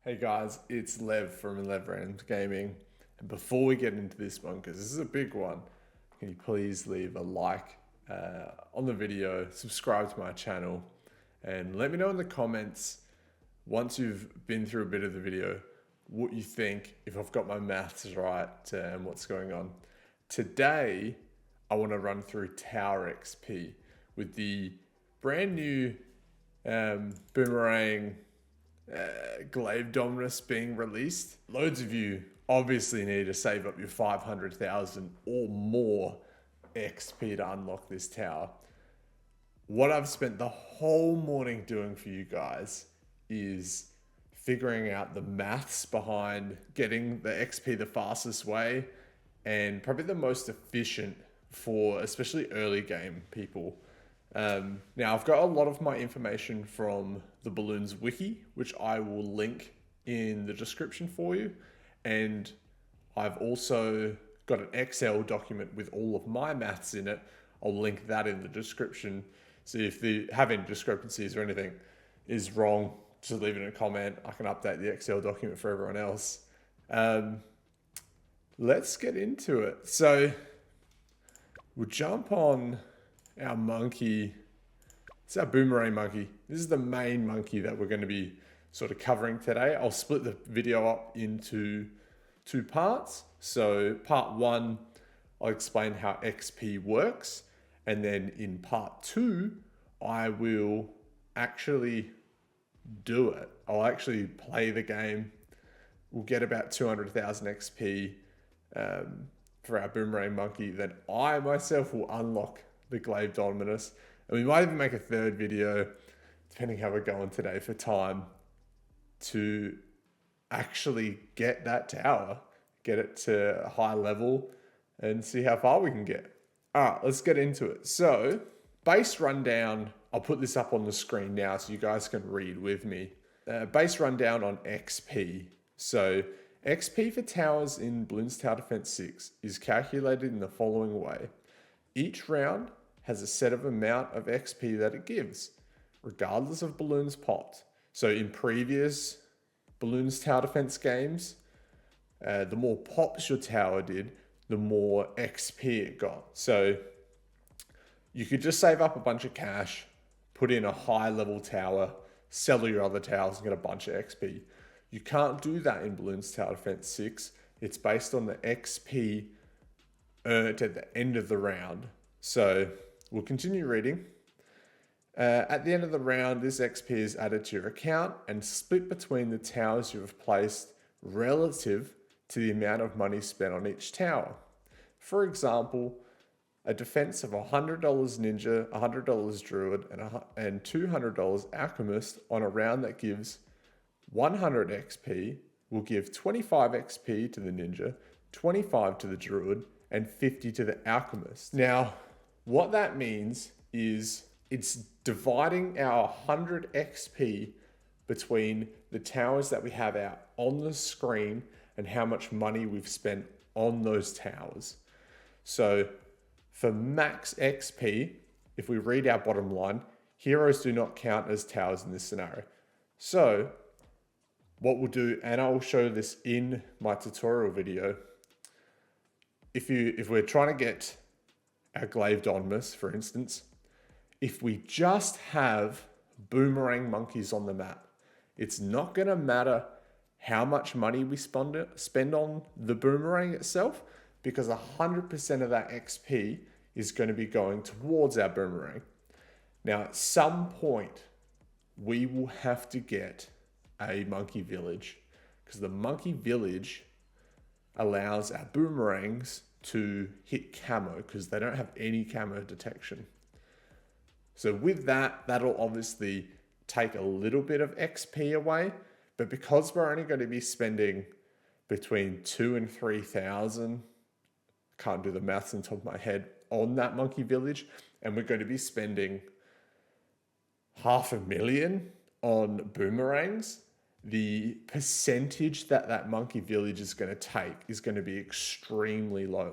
Hey guys, it's Lev from Lev Rand Gaming. And before we get into this one, because this is a big one, can you please leave a like on the video, subscribe to my channel, and let me know in the comments, once you've been through a bit of the video, what you think, if I've got my maths right and what's going on. Today, I want to run through Tower XP with the brand new Boomerang Glaive Dominus being released. Loads of you obviously need to save up your 500,000 or more XP to unlock this tower. What I've spent the whole morning doing for you guys is figuring out the maths behind getting the XP the fastest way and probably the most efficient for especially early game people. Now I've got a lot of my information from the Balloons wiki, which I will link in the description for you. And I've also got an Excel document with all of my maths in it. I'll link that in the description. So if you have any discrepancies or anything is wrong, just leave it in a comment. I can update the Excel document for everyone else. Let's get into it. So we'll jump on our monkey. It's our boomerang monkey. This is the main monkey that we're going to be sort of covering today. I'll split the video up into two parts. So part one, I'll explain how XP works. And then in part two, I will actually do it. I'll actually play the game. We'll get about 200,000 XP for our boomerang monkey. Then I myself will unlock the Glaive Dominus. And we might even make a third video, depending how we're going today for time, to actually get that tower, get it to a high level and see how far we can get. All right, let's get into it. So base rundown, I'll put this up on the screen now so you guys can read with me. Base rundown on XP. So XP for towers in Balloons Tower Defense 6 is calculated in the following way. Each round has a set of amount of XP that it gives, regardless of balloons popped. So in previous Balloons Tower Defense games, the more pops your tower did, the more XP it got. So you could just save up a bunch of cash, put in a high level tower, sell your other towers and get a bunch of XP. You can't do that in Balloons Tower Defense 6. It's based on the XP earned at the end of the round. So we'll continue reading. At the end of the round, this XP is added to your account and split between the towers you have placed relative to the amount of money spent on each tower. For example, a defense of $100 Ninja, $100 Druid, and $200 Alchemist on a round that gives 100 XP will give 25 XP to the Ninja, 25 to the Druid, and 50 to the Alchemist. Now, what that means is it's dividing our 100 XP between the towers that we have out on the screen and how much money we've spent on those towers. So for max XP, if we read our bottom line, heroes do not count as towers in this scenario. So what we'll do, and I'll show this in my tutorial video, if we're trying to get our Glaive Dominus, for instance, if we just have boomerang monkeys on the map, it's not going to matter how much money we spend on the boomerang itself, because 100% of that XP is going to be going towards our boomerang. Now, at some point, we will have to get a monkey village, because the monkey village allows our boomerangs to hit camo, because they don't have any camo detection. So with that, that'll obviously take a little bit of XP away, but because we're only going to be spending between 2,000 and 3,000, can't do the maths on top of my head, on that monkey village, and we're going to be spending 500,000 on boomerangs, the percentage that monkey village is going to take is going to be extremely low.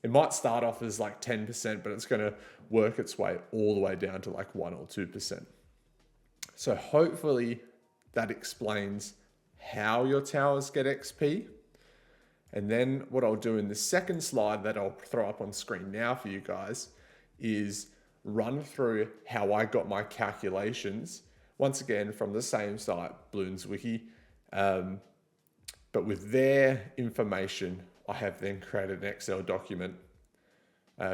It might start off as like 10%, but it's going to work its way all the way down to like 1 or 2%. So hopefully that explains how your towers get XP. And then what I'll do in the second slide that I'll throw up on screen now for you guys is run through how I got my calculations, once again from the same site, Bloons Wiki, but with their information, I have then created an Excel document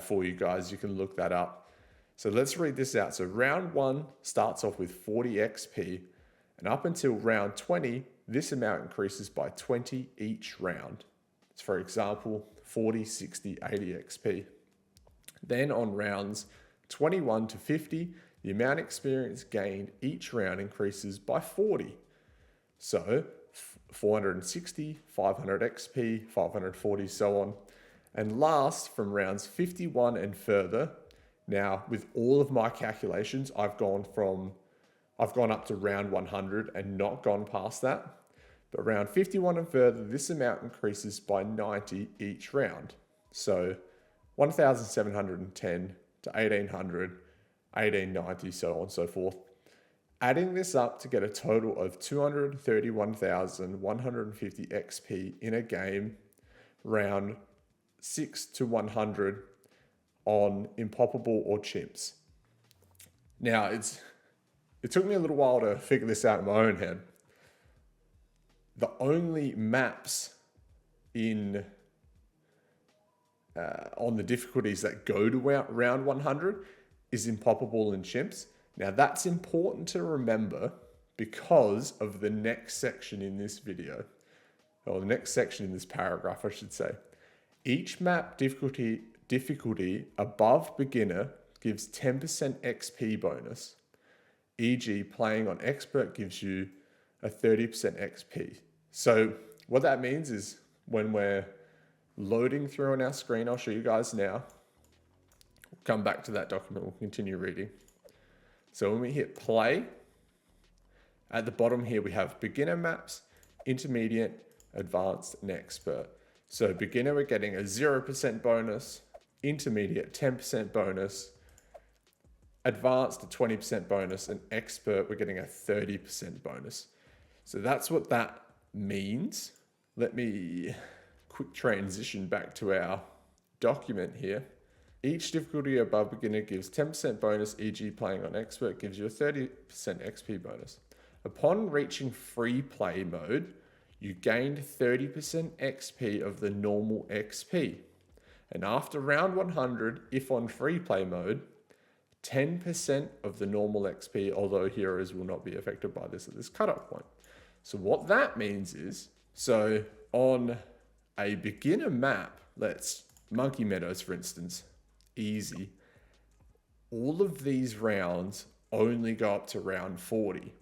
for you guys. You can look that up. So let's read this out. So round 1 starts off with 40 XP, and up until round 20, this amount increases by 20 each round. So for example, 40, 60, 80 XP. Then on rounds 21 to 50, the amount of experience gained each round increases by 40. So 460, 500 XP, 540, so on. And last, from rounds 51 and further, now with all of my calculations, I've gone up to round 100 and not gone past that. But round 51 and further, this amount increases by 90 each round. So 1,710 to 1,800, 1,890, so on and so forth. Adding this up to get a total of 231,150 XP in a game, round 6 to 100 on Impoppable or Chimps. Now, it took me a little while to figure this out in my own head. The only maps on the difficulties that go to round 100 is Impoppable and Chimps. Now that's important to remember because of the next section in this video, or the next section in this paragraph, I should say. Each map difficulty above beginner gives 10% XP bonus. E.g., playing on expert gives you a 30% XP. So what that means is when we're loading through on our screen, I'll show you guys now. We'll come back to that document, we'll continue reading. So when we hit play, at the bottom here we have beginner maps, intermediate, advanced, and expert. So beginner, we're getting a 0% bonus, intermediate 10% bonus, advanced a 20% bonus, and expert, we're getting a 30% bonus. So that's what that means. Let me quick transition back to our document here. Each difficulty above beginner gives 10% bonus, e.g. playing on expert gives you a 30% XP bonus. Upon reaching free play mode, you gained 30% XP of the normal XP. And after round 100, if on free play mode, 10% of the normal XP, although heroes will not be affected by this at this cutoff point. So what that means is, so on a beginner map, let's Monkey Meadows for instance, easy, all of these rounds only go up to round 40,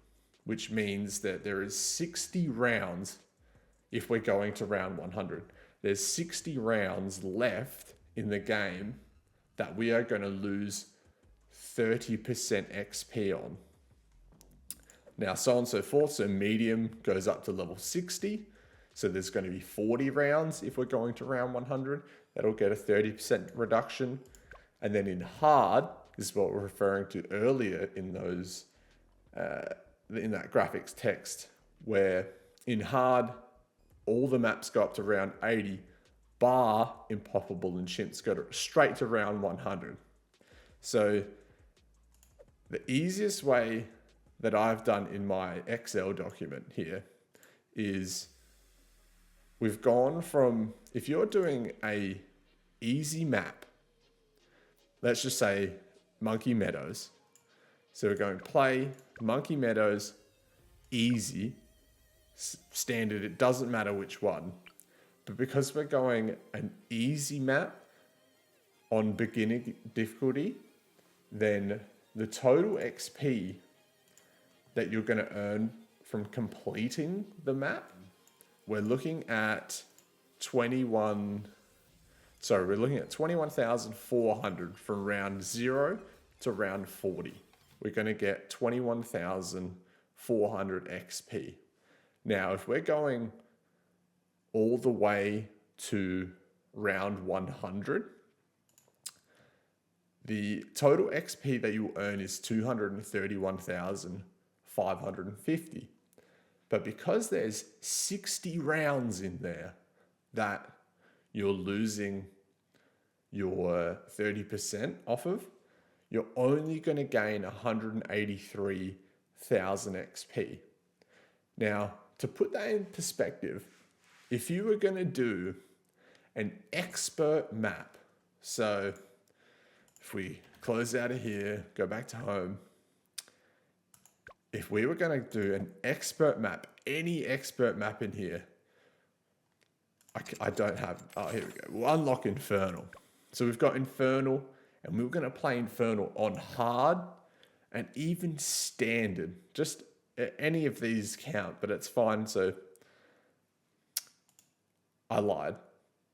which means that there is 60 rounds if we're going to round 100. There's 60 rounds left in the game that we are going to lose 30% XP on. Now, so on and so forth. So medium goes up to level 60. So there's going to be 40 rounds if we're going to round 100. That'll get a 30% reduction. And then in hard, this is what we're referring to earlier in those, in that graphics text, where in hard, all the maps go up to round 80, bar Impoppable and Chimps go straight to round 100. So the easiest way that I've done in my Excel document here is we've gone from, if you're doing a easy map, let's just say Monkey Meadows. So we're going play, Monkey Meadows, easy, standard, it doesn't matter which one. But because we're going an easy map on beginner difficulty, then the total XP that you're going to earn from completing the map, we're looking at 21,400 from round 0 to round 40. We're going to get 21,400 XP. Now, if we're going all the way to round 100, the total XP that you earn is 231,550. But because there's 60 rounds in there that you're losing your 30% off of, you're only going to gain 183,000 XP. Now, to put that in perspective, if you were going to do an expert map, so if we close out of here, go back to home, if we were going to do an expert map, any expert map in here, I don't have, oh, here we go. We'll unlock Infernal. So we've got Infernal, and we were going to play Infernal on hard and even standard. Just any of these count, but it's fine. So I lied.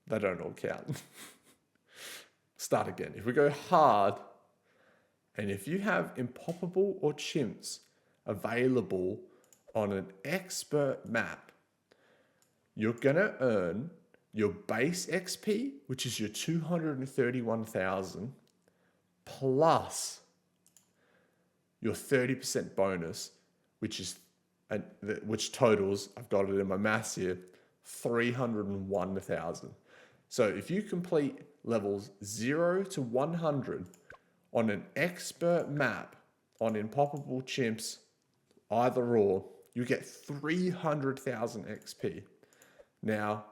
They don't all count. Start again. If we go hard, and if you have Impoppable or Chimps available on an expert map, you're going to earn your base XP, which is your 231,000, plus your 30% bonus, which totals, I've got it in my maths here, 301,000. So if you complete levels 0 to 100 on an expert map on Impoppable Chimps, either or, you get 300,000 XP. Now,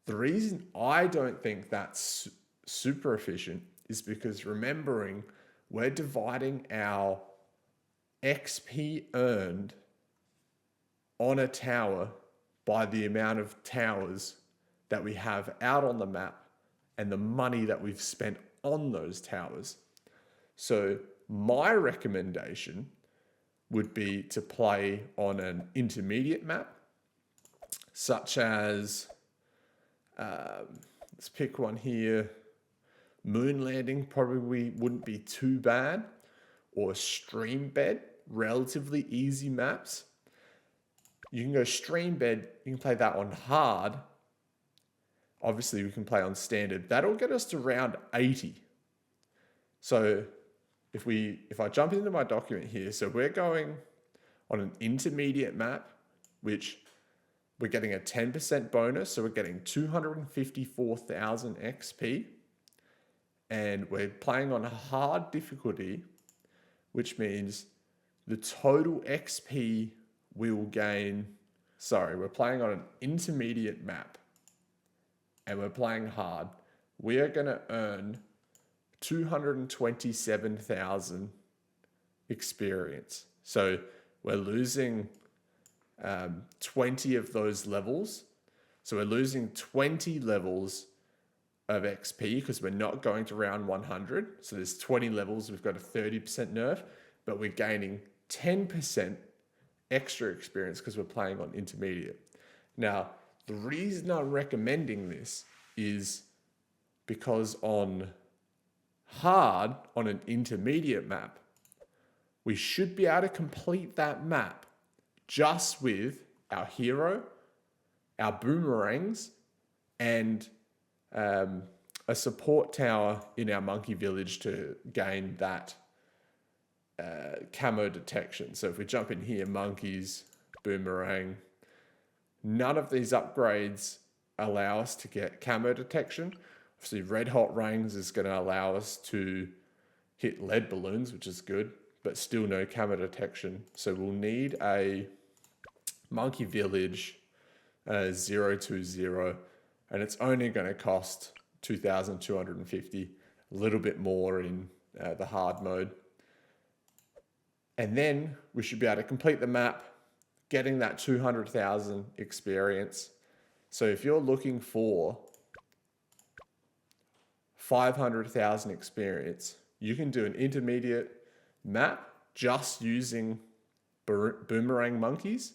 the reason I don't think that's super efficient is because remembering we're dividing our XP earned on a tower by the amount of towers that we have out on the map and the money that we've spent on those towers. So my recommendation would be to play on an intermediate map, such as, let's pick one here. Moon Landing probably wouldn't be too bad, or Stream Bed, relatively easy maps. You can go Stream Bed, you can play that on hard. Obviously, we can play on standard. That'll get us to round 80. So if I jump into my document here, so we're going on an intermediate map, which we're getting a 10% bonus. So we're getting 254,000 XP. And we're playing on a hard difficulty, which means the total XP we will gain. Sorry, we're playing on an intermediate map and we're playing hard. We are going to earn 227,000 experience. So we're losing 20 of those levels. So we're losing 20 levels of XP because we're not going to round 100. So there's 20 levels. We've got a 30% nerf, but we're gaining 10% extra experience because we're playing on intermediate. Now, the reason I'm recommending this is because on hard, on an intermediate map, we should be able to complete that map just with our hero, our boomerangs, and a support tower in our monkey village to gain that camo detection. So if we jump in here, monkeys, boomerang, none of these upgrades allow us to get camo detection. Obviously, red hot rings is going to allow us to hit lead balloons, which is good, but still no camo detection. So we'll need a monkey village 020, and it's only going to cost 2,250, a little bit more in the hard mode. And then we should be able to complete the map, getting that 200,000 experience. So if you're looking for 500,000 experience, you can do an intermediate map just using boomerang monkeys,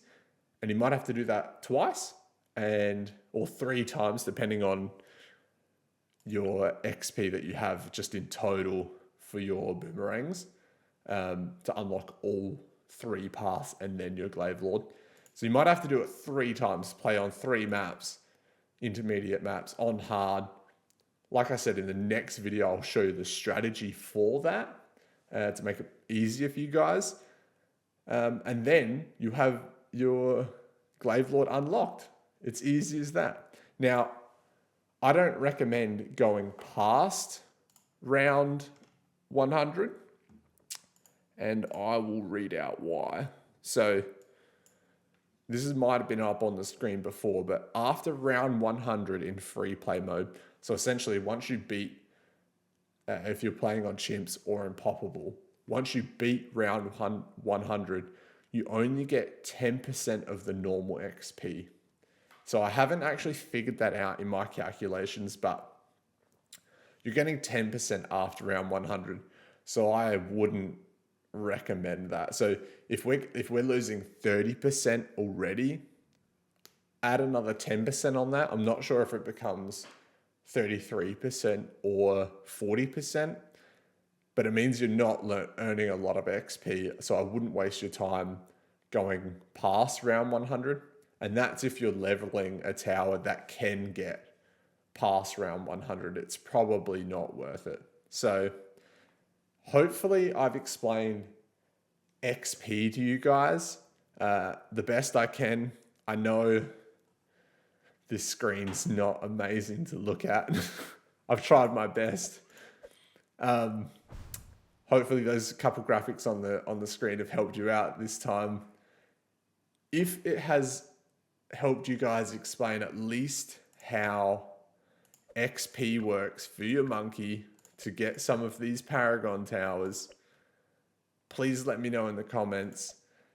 and you might have to do that twice or 3 times depending on your XP that you have just in total for your boomerangs to unlock all 3 paths and then your Glaive Lord. So you might have to do it 3 times, play on 3 maps, intermediate maps on hard. Like I said, in the next video, I'll show you the strategy for that to make it easier for you guys. And then you have your Glaive Lord unlocked. It's easy as that. Now, I don't recommend going past round 100, and I will read out why. So might have been up on the screen before, but after round 100 in free play mode, so essentially once you beat, if you're playing on chimps or Impoppable, once you beat round 100, you only get 10% of the normal XP. So I haven't actually figured that out in my calculations, but you're getting 10% after round 100. So I wouldn't recommend that. So if we're losing 30% already, add another 10% on that. I'm not sure if it becomes 33% or 40%, but it means you're not earning a lot of XP. So I wouldn't waste your time going past round 100. And that's if you're leveling a tower that can get past round 100. It's probably not worth it. So hopefully I've explained XP to you guys the best I can. I know this screen's not amazing to look at. I've tried my best. Hopefully those couple graphics on the screen have helped you out this time. If it has helped you guys explain at least how XP works for your monkey to get some of these Paragon towers, please let me know in the comments.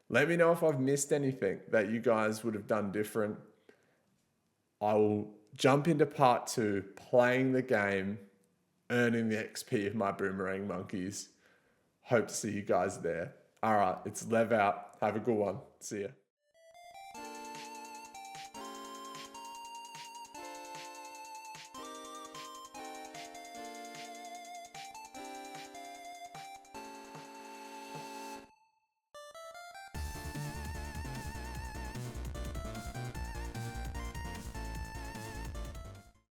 Let me know if I've missed anything that you guys would have done different. I will jump into part 2, playing the game, earning the XP of my boomerang monkeys. Hope to see you guys there. All right, it's Lev out. Have a good one. See ya.